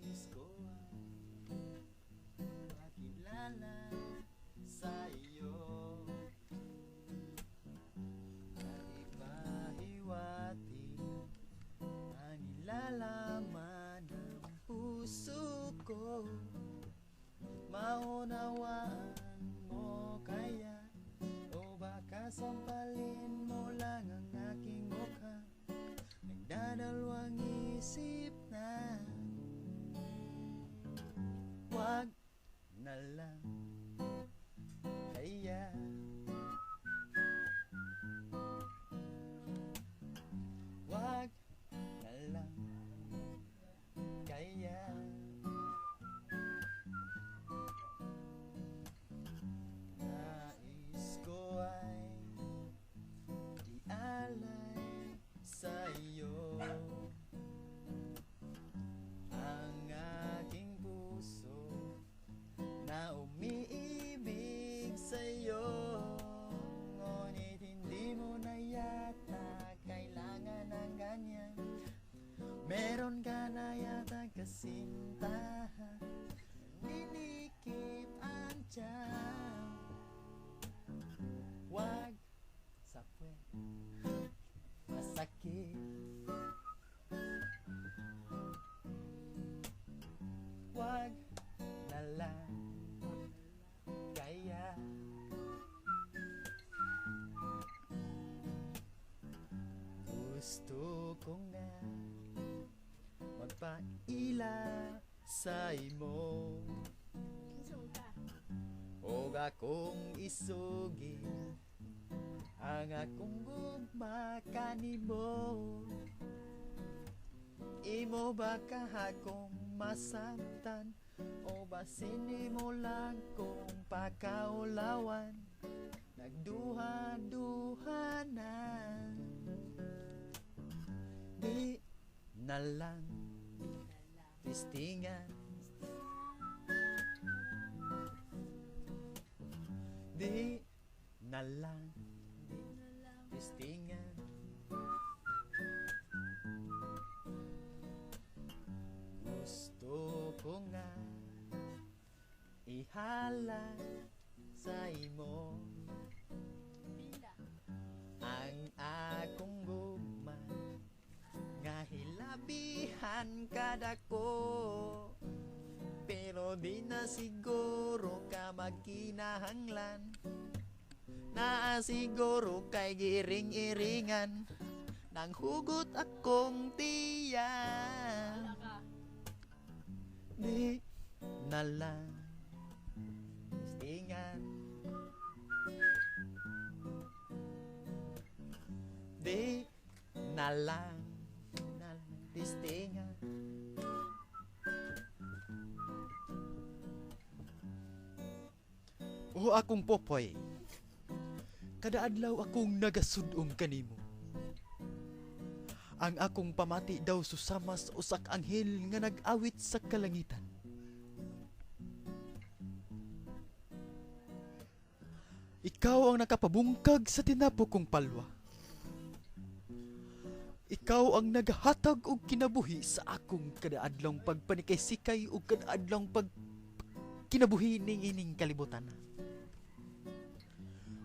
Nais ko ay makilala sa iyo at ipahiwati ang nilalaman ng puso ko. Maunawaan mo kaya o baka sampalin mo lang ang aking mukha. Nagdadalawang isip na wag na lang kaya wag na lang kaya nais ko ay ialay sa iyo ang aking puso na umiibig sa'yo. Ngunit hindi mo na yata kailangan ng ganyan. Meron ka na yata kasintahan, ninikip ang tiyan. Wag sa puwet, masakit. Wag na lang kaya gusto ko nga magpaila sa imo o akong isugi ang akong gugma kanimo. Imo ba ka akong masaktan o basin mo lang kung pakaulawan? Nagduha-duha na, di na lang tistingan, di na lang tistingan. Gusto ko nga ihala sa imo ang akong gugma nga hilabihan kada ko, pero di na siguro ka magkinahanglan. Naa siguro kay giring-iringan nang hugot akong tiyan. Di na lang tistingan, di na lang tistingan. O akong popoy, kada adlaw akong nagasudong kanimo. Ang akong pamati daw susama sa usak anghel nga nag-awit sa kalangitan. Ikaw ang nakapabungkag sa tinapo kong palwa. Ikaw ang naghatag og kinabuhi sa akong kadaadlong pagpanikay-sikay ug kadaadlong kinabuhi ning ining kalibutan.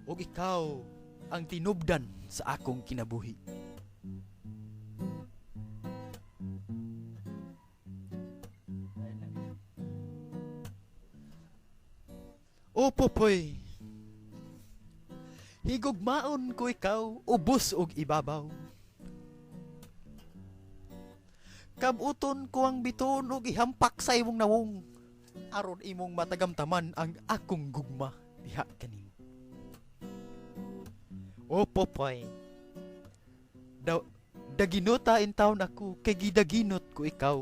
Og ikaw ang tinubdan sa akong kinabuhi. O popoy, higugmaon ko ikaw, ubos og ibabaw. Kabuton ko ang biton og ihampak sa imong nawong, aron imong matagamtaman ang akong gugma diha kanimo. O popoy, daginota in taon ako, kay gidaginot ko ikaw.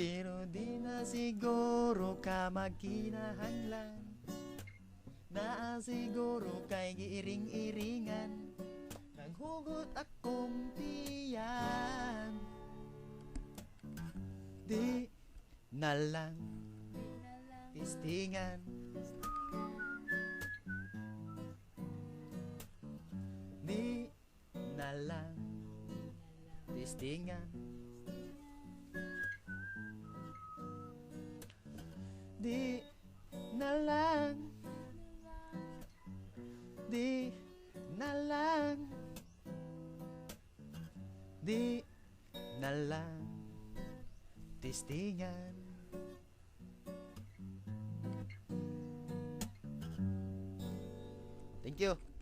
Pero di na siguro ka magkinahanglan. Naa siguro kay giiring-iringan. Naghugot akong tiyan. Di na lang tistingan. Di na lang tistingan. Di na lang. Di na lang. Di na lang tistingan. Thank you.